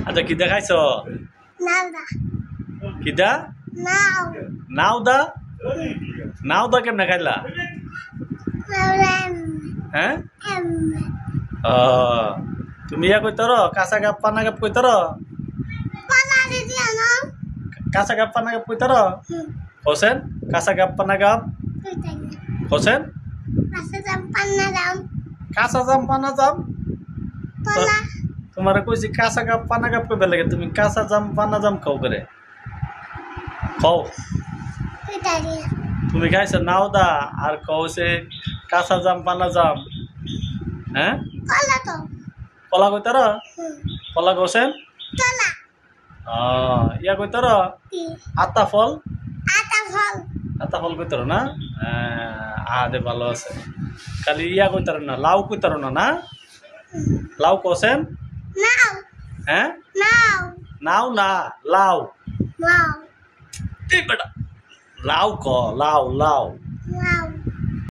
আচ্ছা কি দেখাইছ Nada. কিদা Now. নাওদা নাওদা কেমনে খাইলা Problem. হ্যাঁ M. তুমি ইয়া কইতর কাঁচা গাপ পানা গাপ কইতর Pala di dia no. কাঁচা গাপ পানা গাপ কইতর হোসেন কাঁচা গাপ পানা গাপ Kitanya. Hossain Masa sampan na daw. কাঁচা জাম পানা জাম Pala. তোমার কইছি কাঁচা গাপ পানা গাপ কইবে লাগে তুমি কাঁচা জাম পানা জাম খাও করে খাও Kitanya. তুমি খাইছো নাওদা আর কৌছে কাঁচা জাম পানা জাম হ্যাঁ Pala to. কলা কইতর কলা হোসেন Pala. ইয়া কইতর Di. আতা ফল Ata phol. আতা ফল কইতর না দে ভালো আছে খালি ইয়া কইতর না লাউ কইতর না না লাউ কোসেন Now. হ্যাঁ Now. নাও না লাউ Wow. এই বেটা লাউ ক লাউ লাউ